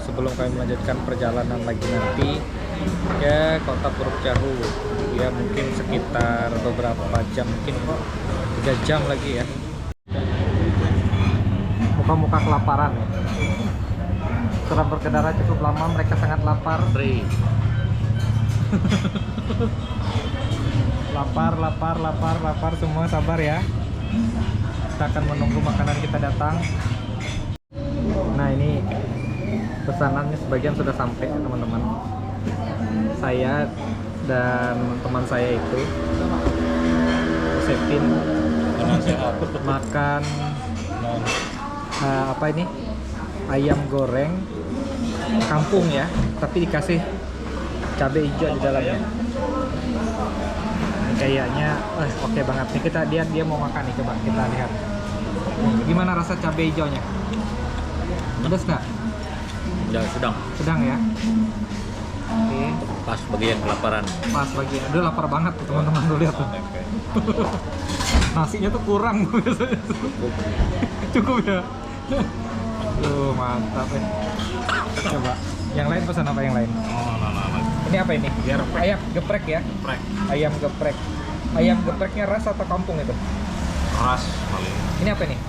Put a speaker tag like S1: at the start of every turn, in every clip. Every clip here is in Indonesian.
S1: sebelum kami melanjutkan perjalanan lagi nanti ke kota Puruk Jahu. Ya mungkin sekitar beberapa jam, mungkin kok 3 jam lagi ya. Muka-muka kelaparan ya. Setelah berkendara cukup lama, mereka sangat lapar. lapar semua, sabar ya. Kita akan menunggu makanan kita datang. Nah, ini pesanannya sebagian sudah sampai teman-teman. Saya dan teman saya itu Sepin makan apa ini, ayam goreng kampung ya, tapi dikasih cabai hijau di dalamnya. Kayaknya oke banget nih. Dia mau makan nih, coba kita lihat. Gimana rasa cabai hijaunya? Pedas nggak?
S2: Ya, sedang
S1: ya. Oke.
S2: Pas bagi yang kelaparan.
S1: Pas bagi, aduh lapar banget tuh teman-teman, tuh lihat tuh. Nasinya tuh kurang biasanya. Cukup ya. Tuh mantap ya. Coba yang lain, pesan apa yang lain? Ini apa ini? Ayam geprek ya?
S2: Geprek.
S1: Ayam geprek. Ayam gepreknya ras atau kampung itu?
S2: Ras paling.
S1: Ini apa nih?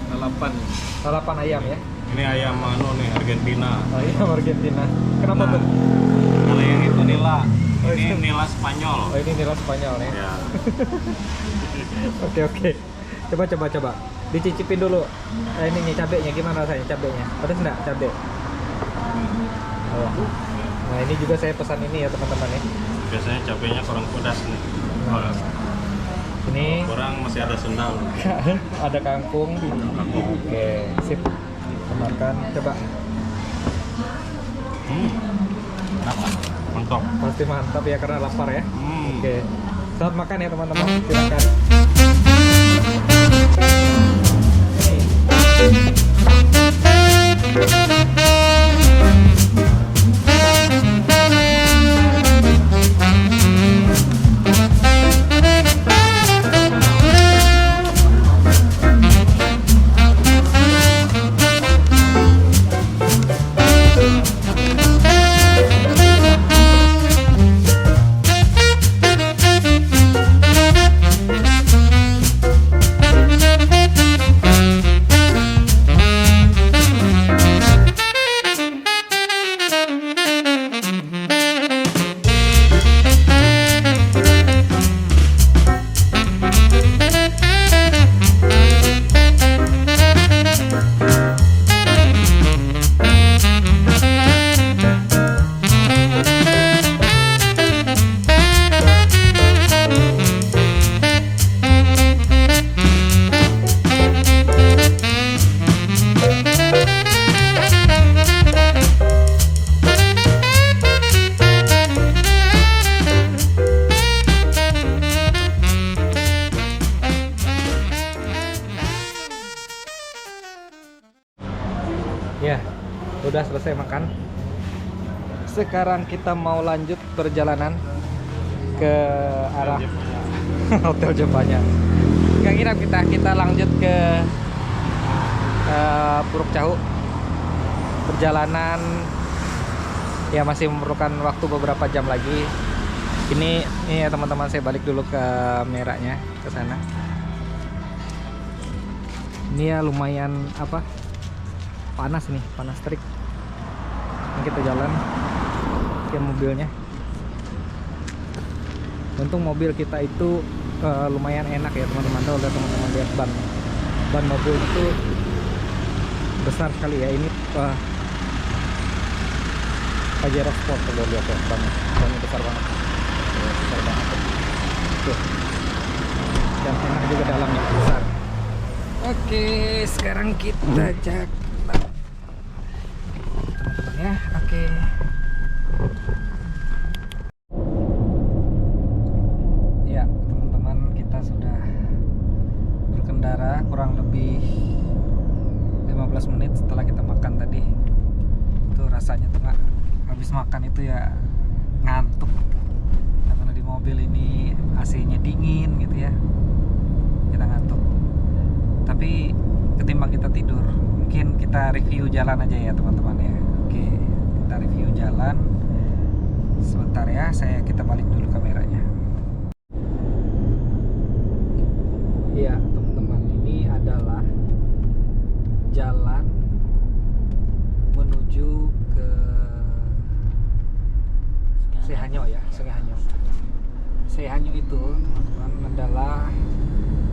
S1: Lalapan ayam ya?
S2: Ini ayam nih, Argentina.
S1: Oh iya, Argentina. Kenapa tuh?
S2: Kalau yang itu nila.
S1: Oh,
S2: Ini
S1: itu
S2: nila Spanyol.
S1: Oh, ini nila Spanyol nih.
S2: Ya.
S1: Oke. Coba. Dicicipin dulu. Ini nih cabenya, gimana rasanya cabenya? Pedas nggak cabe? Oh. Nah, ini juga saya pesan ini ya teman-teman ya.
S2: Biasanya cabenya kurang pedas nih.
S1: Nah, ini
S2: Kurang masih ada sendal.
S1: ada kangkung. Oke, sip. Makan, coba.
S2: Mantap.
S1: Pasti mantap ya karena lapar ya. Oke. Selamat makan ya teman-teman.
S2: Silakan.
S1: Ya, udah selesai makan. Sekarang kita mau lanjut perjalanan ke arah Hotel Jepanya. Nggak kira kita lanjut ke Puruk Jahu. Perjalanan ya masih memerlukan waktu beberapa jam lagi. Ini ya teman-teman, saya balik dulu ke merahnya ke sana. Ini ya lumayan panas nih, panas terik. Ini kita jalan ke mobilnya. Untung mobil kita itu lumayan enak ya teman-teman. Kalau teman-teman lihat ban mobil itu besar sekali ya. Ini Pajero Sport, kalau lihat ya, bannya besar banget. Besar banget. Tuh. Dan enak juga dalamnya, besar. Oke, sekarang kita jalan teman-teman ya. Oke. Ya teman-teman, kita sudah berkendara kurang lebih 15 menit setelah kita makan tadi. Itu rasanya tuh habis makan itu ya ngantuk, karena di mobil ini AC-nya dingin gitu ya, kita ngantuk. Tapi ketimbang kita tidur, mungkin kita review jalan aja ya teman-teman ya. Oke, kita jalan. Sebentar ya, kita balik dulu kameranya. Iya teman-teman, ini adalah jalan menuju ke Sehanyo ya, Sungai Hanyo. Sehanyo itu teman-teman adalah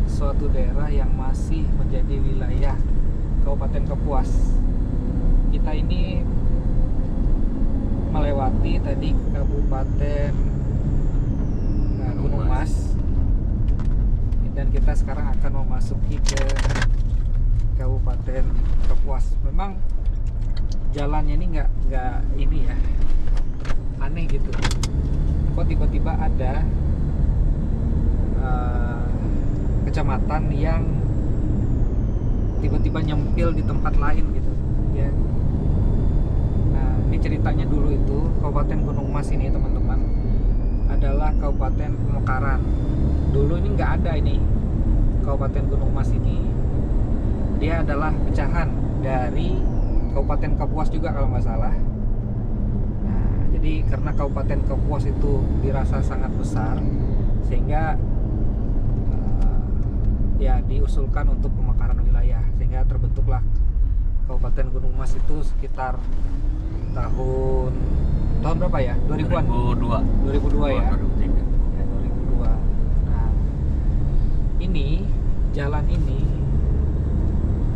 S1: suatu daerah yang masih menjadi wilayah Kabupaten Kapuas. Kita ini melewati tadi Kabupaten Gunung Mas, dan kita sekarang akan memasuki ke Kabupaten Kapuas. Memang jalannya ini nggak ini ya, aneh gitu. Kok tiba-tiba ada kecamatan yang tiba-tiba nyempil di tempat lain gitu ya. Nah, ini ceritanya dulu itu Kabupaten Gunung Mas ini teman-teman adalah Kabupaten Pemekaran. Dulu ini nggak ada ini Kabupaten Gunung Mas ini. Dia adalah pecahan dari Kabupaten Kapuas juga kalau nggak salah. Nah, jadi karena Kabupaten Kapuas itu dirasa sangat besar, sehingga ya diusulkan untuk pemekaran wilayah, sehingga terbentuklah Kabupaten Gunung Mas itu sekitar tahun berapa ya? 2000-an? 2002 ya?
S2: 2003.
S1: Ya, 2002. Nah, ini jalan ini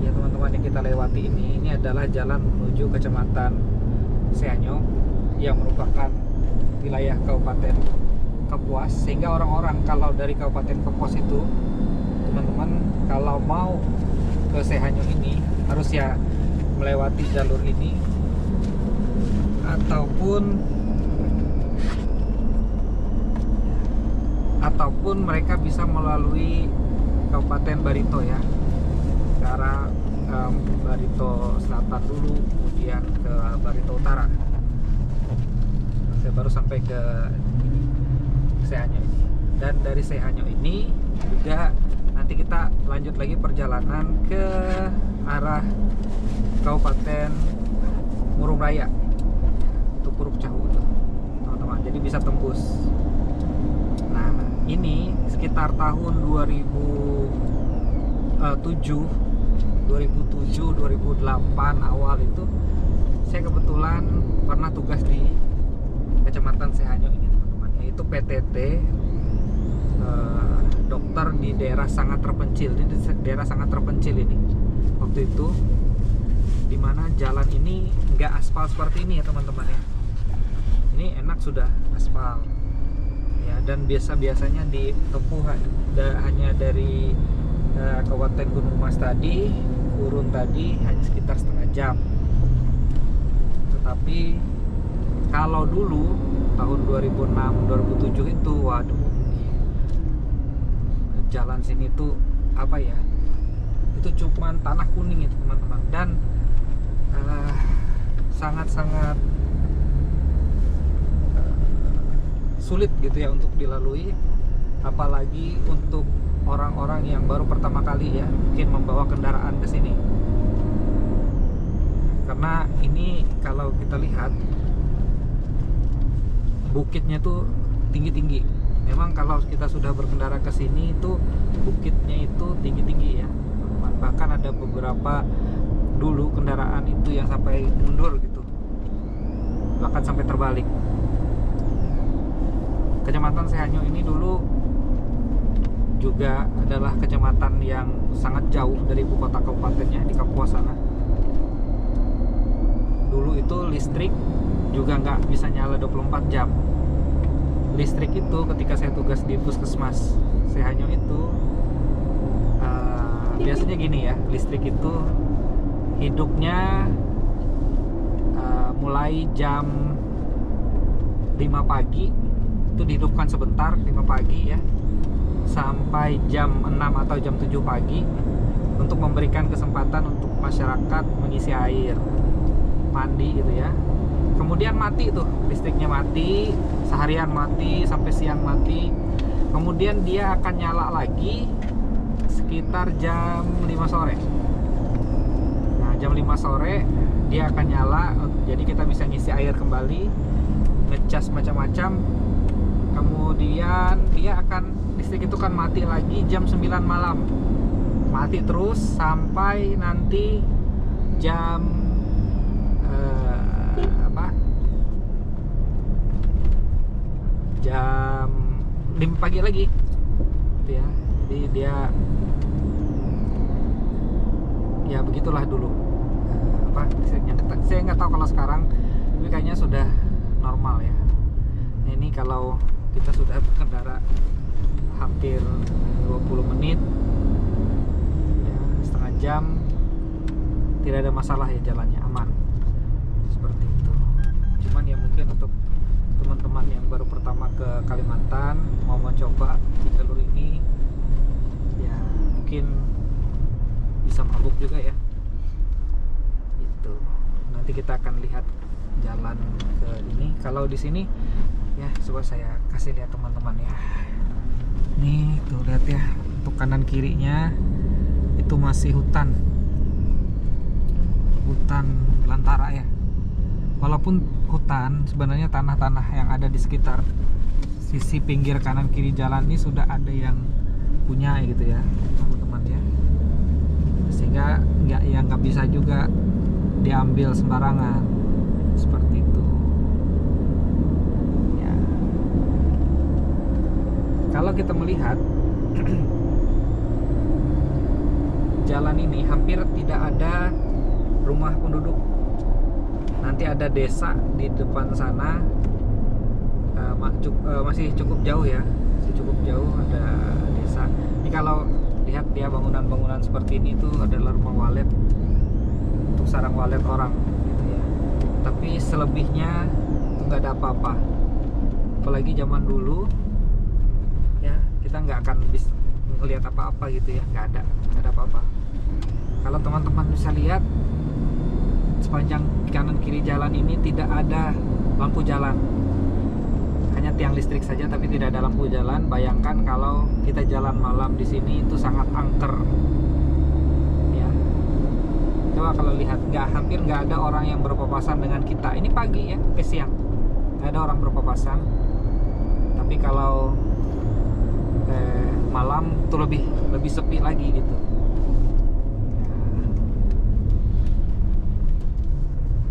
S1: ya teman-teman yang kita lewati ini adalah jalan menuju Kecamatan Sehanyo yang merupakan wilayah Kabupaten Kapuas, sehingga orang-orang kalau dari Kabupaten Kapuas itu teman-teman kalau mau ke Sehanyo ini harus ya melewati jalur ini ataupun mereka bisa melalui Kabupaten Barito ya, ke arah Barito Selatan dulu, kemudian ke Barito Utara. Saya baru sampai ke Sehanyo ini, dan dari Sehanyo ini juga nanti kita lanjut lagi perjalanan ke arah Kabupaten Murung Raya, itu Puruk Cahu tuh teman-teman, jadi bisa tembus. Nah, ini sekitar tahun 2007-2008 awal itu saya kebetulan pernah tugas di Kecamatan Sehanyo ini teman-teman, yaitu PTT dokter di daerah sangat terpencil. Ini daerah sangat terpencil ini waktu itu, dimana jalan ini nggak aspal seperti ini ya teman-teman ya. Ini enak sudah aspal ya, dan biasanya ditempuh hanya dari Kabupaten Gunung Mas tadi, Urun tadi hanya sekitar setengah jam. Tetapi kalau dulu tahun 2006-2007 itu waduh, jalan sini tuh apa ya, itu cuman tanah kuning itu teman-teman, dan sangat-sangat sulit gitu ya untuk dilalui, apalagi untuk orang-orang yang baru pertama kali ya mungkin membawa kendaraan ke sini. Karena ini kalau kita lihat bukitnya tuh tinggi-tinggi. Memang kalau kita sudah berkendara ke sini itu bukitnya itu tinggi-tinggi ya. Bahkan ada beberapa dulu kendaraan itu yang sampai mundur gitu, bahkan sampai terbalik. Kecamatan Sehanyo ini dulu juga adalah kecamatan yang sangat jauh dari ibu kota kabupatennya di Kapuas sana. Dulu itu listrik juga nggak bisa nyala 24 jam. Listrik itu ketika saya tugas di puskesmas Sehanyo itu biasanya gini ya, listrik itu hidupnya mulai jam 5 pagi itu dihidupkan sebentar, 5 pagi ya, sampai jam 6 atau jam 7 pagi untuk memberikan kesempatan untuk masyarakat mengisi air, mandi gitu ya. Kemudian mati tuh, listriknya mati, seharian mati, sampai siang mati. Kemudian dia akan nyala lagi sekitar jam 5 sore. Nah, jam 5 sore dia akan nyala Jadi kita bisa ngisi air kembali, ngecas macam-macam. Kemudian dia akan, listrik itu kan mati lagi jam 9 malam. Mati terus sampai nanti jam jam 5 pagi lagi gitu ya. Jadi dia ya begitulah dulu listriknya. Saya nggak tahu kalau sekarang, tapi kayaknya sudah normal ya. Nah, ini kalau kita sudah berkendara hampir 20 menit ya, setengah jam, tidak ada masalah ya, jalannya aman seperti itu. Cuman ya mungkin untuk teman-teman yang baru pertama ke Kalimantan mau mencoba di jalur ini ya mungkin bisa mabuk juga ya gitu. Nanti kita akan lihat jalan ke ini. Kalau di sini ya coba saya kasih lihat teman-teman ya. Nih tuh lihat ya, untuk kanan kirinya itu masih hutan belantara ya. Walaupun hutan, sebenarnya tanah-tanah yang ada di sekitar sisi pinggir kanan kiri jalan ini sudah ada yang punya gitu ya teman-teman ya, sehingga nggak bisa juga diambil sembarangan seperti itu ya. Kalau kita melihat jalan ini hampir tidak ada rumah penduduk. Nanti ada desa di depan sana, masih cukup jauh ya, masih cukup jauh ada desa. Ini kalau lihat ya bangunan-bangunan seperti ini tuh adalah rumah walet, untuk sarang walet orang gitu ya. Tapi selebihnya itu nggak ada apa-apa. Apalagi zaman dulu ya, kita nggak akan bisa melihat apa-apa gitu ya, nggak ada apa-apa. Kalau teman-teman bisa lihat sepanjang kanan kiri jalan ini tidak ada lampu jalan, hanya tiang listrik saja tapi tidak ada lampu jalan. Bayangkan kalau kita jalan malam di sini itu sangat angker ya. Coba kalau lihat, hampir nggak ada orang yang berpapasan dengan kita. Ini pagi ya, siang nggak ada orang berpapasan. Tapi kalau malam itu lebih sepi lagi gitu.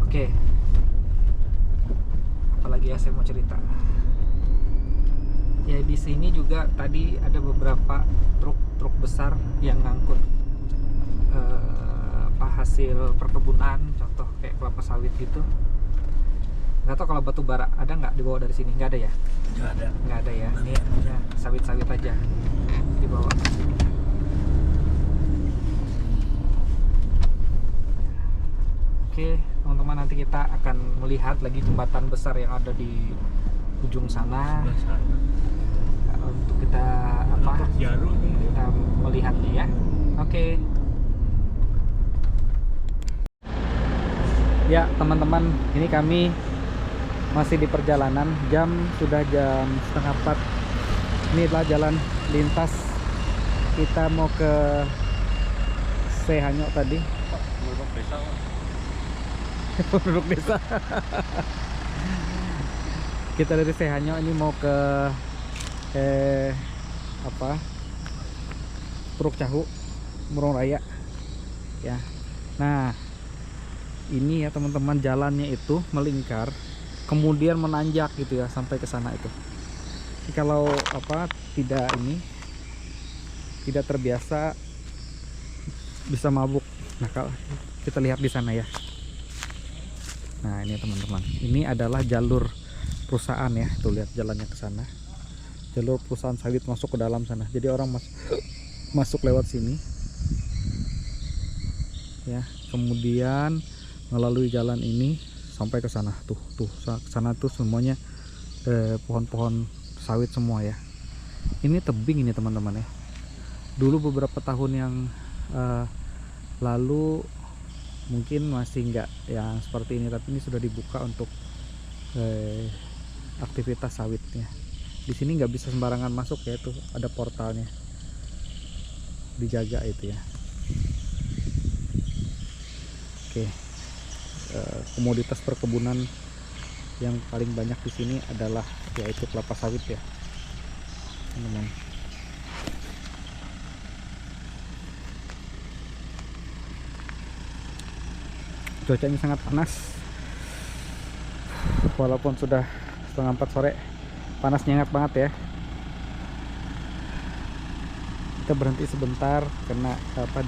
S1: Oke, apalagi ya saya mau cerita. Ya di sini juga tadi ada beberapa truk besar yang ngangkut hasil perkebunan, contoh kayak kelapa sawit gitu. Nggak tahu kalau batu bara ada nggak dibawa dari sini? Nggak ada ya? Nggak ada ya. Ini ya, sawit-sawit aja dibawa. Oke, teman-teman, nanti kita akan melihat lagi jembatan besar yang ada di ujung sana. Untuk kita kita melihatnya ya. Oke. Ya teman-teman, ini kami masih di perjalanan. Sudah jam 3:30. Ini adalah jalan lintas. Kita mau ke Sehanyo tadi. Penduduk desa. Kita dari Sehanyo ini mau ke Puruk Cahu, Murung Raya ya. Nah ini ya teman-teman, jalannya itu melingkar kemudian menanjak gitu ya sampai ke sana itu. Jadi kalau tidak terbiasa bisa mabuk. Nah kalau kita lihat di sana ya. Nah ini teman-teman, ini adalah jalur perusahaan ya, tuh lihat jalannya ke sana, jalur perusahaan sawit masuk ke dalam sana. Jadi orang masuk lewat sini ya, kemudian melalui jalan ini sampai ke sana. Tuh sana tuh semuanya pohon-pohon sawit semua ya. Ini tebing ini teman-teman ya. Dulu beberapa tahun yang lalu mungkin masih nggak yang seperti ini, tapi ini sudah dibuka untuk aktivitas sawitnya. Di sini nggak bisa sembarangan masuk ya, tuh ada portalnya, dijaga itu ya. Oke, komoditas perkebunan yang paling banyak di sini adalah yaitu kelapa sawit ya, teman-teman. Cuacanya sangat panas, walaupun sudah setengah 4 sore, panasnya hangat banget ya. Kita berhenti sebentar karena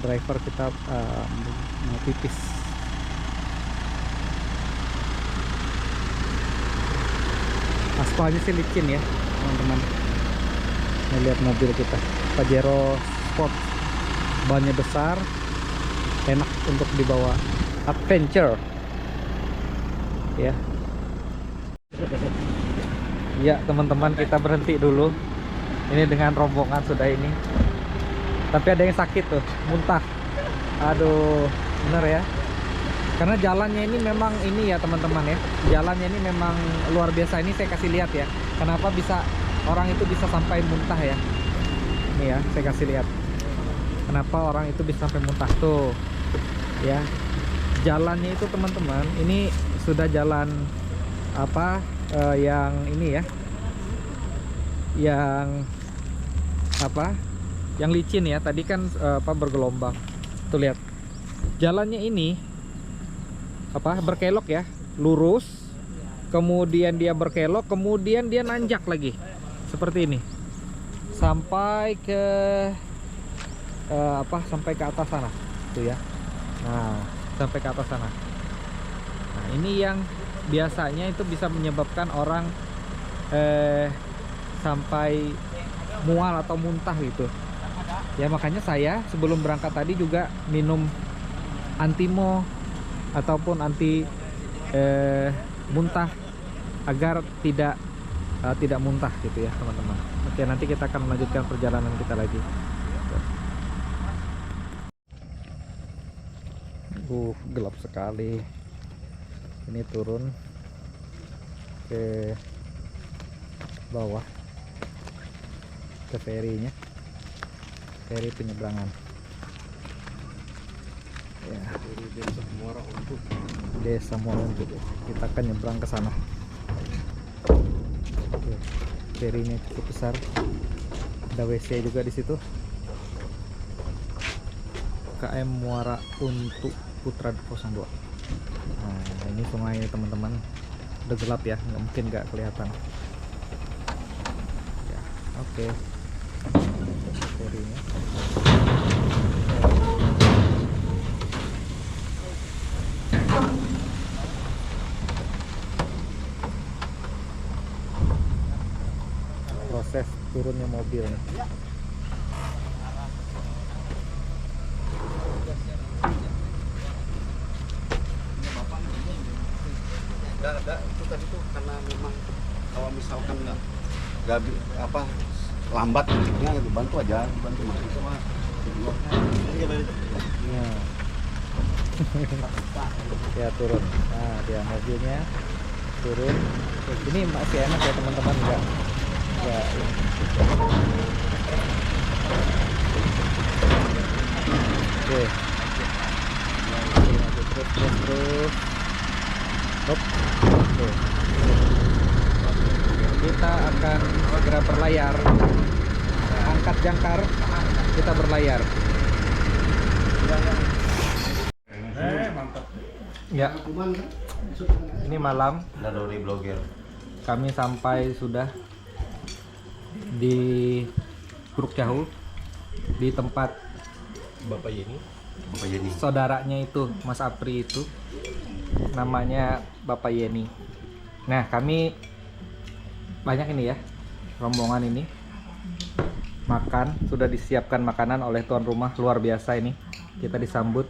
S1: driver kita mau pipis. Aspalnya sih licin ya teman-teman. Ini lihat mobil kita, Pajero Sport, bannya besar, enak untuk dibawa adventure ya. Ya teman-teman, kita berhenti dulu ini dengan rombongan sudah ini, tapi ada yang sakit tuh, muntah. Aduh, bener ya, karena jalannya ini memang ini ya teman-teman ya, jalannya ini memang luar biasa. Ini saya kasih lihat ya, kenapa bisa orang itu bisa sampai muntah ya. Ini ya, saya kasih lihat kenapa orang itu bisa sampai muntah tuh ya. Jalannya itu teman-teman, ini sudah jalan apa yang ini ya, yang apa, yang licin ya. Tadi kan bergelombang tuh, lihat jalannya ini berkelok ya, lurus, kemudian dia berkelok, kemudian dia nanjak lagi seperti ini sampai ke sampai ke atas sana tuh ya. Nah, sampai ke atas sana. Nah, ini yang biasanya itu bisa menyebabkan orang sampai mual atau muntah gitu ya. Makanya saya sebelum berangkat tadi juga minum antimo ataupun anti muntah agar tidak muntah gitu ya teman-teman. Oke, nanti kita akan melanjutkan perjalanan kita lagi. Gelap sekali. Ini turun ke bawah ke ferinya, feri penyeberangan ya, Desa Muara Untuk. Kita akan nyebrang ke sana. Oke, ferinya cukup besar, ada WC juga di situ. KM Muara Untuk Putra 02. Nah, ini sungai teman-teman, udah gelap ya, nggak mungkin nggak kelihatan ya. Oke, ferinya proses turunnya mobil nih.
S3: Ada itu tadi tuh karena memang kalau misalkan nggak lambat ya, dibantu aja, dibantu masuk sama
S1: ya turun. Nah, dia mobilnya turun. Ini masih enak ya teman-teman, enggak oke. Terus hop. Oke. Kita akan segera berlayar. Angkat jangkar, kita berlayar.
S2: Mantap.
S1: Ya. Ini malam
S3: dari blogger.
S1: kami sampai sudah di Curug Cahu, di tempat
S2: Bapak Yeni.
S1: saudaranya itu, Mas Apri itu, namanya Bapak Yeni. Nah, kami banyak ini ya, rombongan ini makan, sudah disiapkan makanan oleh tuan rumah, luar biasa ini. Kita disambut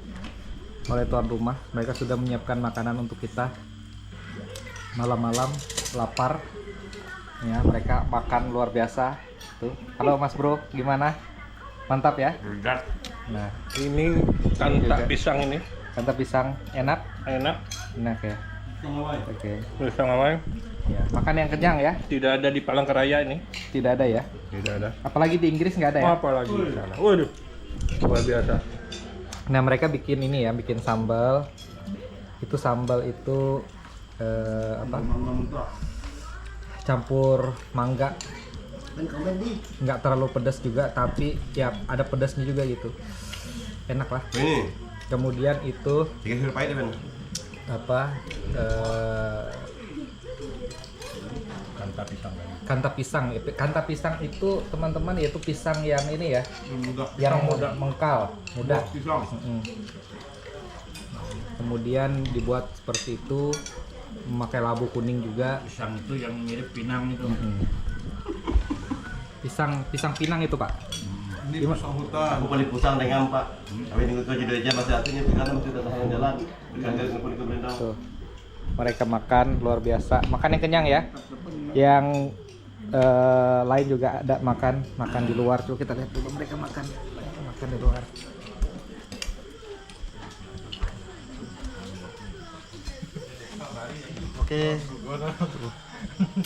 S1: oleh tuan rumah, mereka sudah menyiapkan makanan untuk kita. Malam-malam lapar ya, mereka makan luar biasa tuh. Halo Mas Bro, gimana? Mantap ya?
S2: Ledak.
S1: Nah,
S2: Ini kanta pisang ini.
S1: kanta pisang enak?
S2: Enak.
S1: Enak ya. Oke.
S2: Pisang awal.
S1: Ya, makan yang kenyang ya.
S2: Tidak ada di Palangkaraya ini.
S1: Tidak ada ya.
S2: Tidak ada.
S1: Apalagi di Inggris nggak ada ya.
S2: Apa lagi di sana? Waduh. Luar biasa.
S1: Nah, mereka bikin ini ya, bikin sambal. Itu sambal itu apa? Campur mangga. Nggak terlalu pedas juga, tapi ya ada pedasnya juga gitu. Enak lah.
S4: Ini.
S1: Kemudian itu
S4: Tiga sirip pahit Ben.
S1: apa? Kanta pisang. Kanta pisang itu teman-teman yaitu pisang yang ini ya, yang muda mengkal, muda. Mm-mm. Kemudian dibuat seperti itu, memakai labu kuning juga.
S5: Pisang itu yang mirip pinang itu.
S1: Pisang pinang itu Pak.
S3: Ini pisang hutan.
S4: Aku paling pusang dengan Pak. Kami tunggu kerja dua jam masih artinya karena masih datang jalan. Bukan dari ngumpul ke Belendang.
S1: Tuh. Mereka makan luar biasa, makan yang kenyang ya. Yang lain juga ada makan di luar. Coba kita lihat dulu mereka makan di luar.
S6: Oke,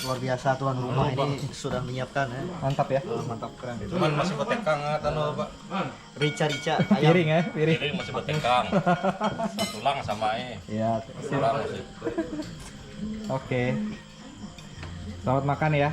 S6: luar biasa tuan rumah ini sudah menyiapkan ya.
S1: Mantap ya.
S6: Mantap, keren.
S4: Cuman masih betekang atau Pak.
S6: Rica ayam.
S1: Piring ya, piring.
S4: Ini masih betekang. Tulang sama
S1: Iya.
S4: tulang masih.
S1: Oke. Selamat makan ya.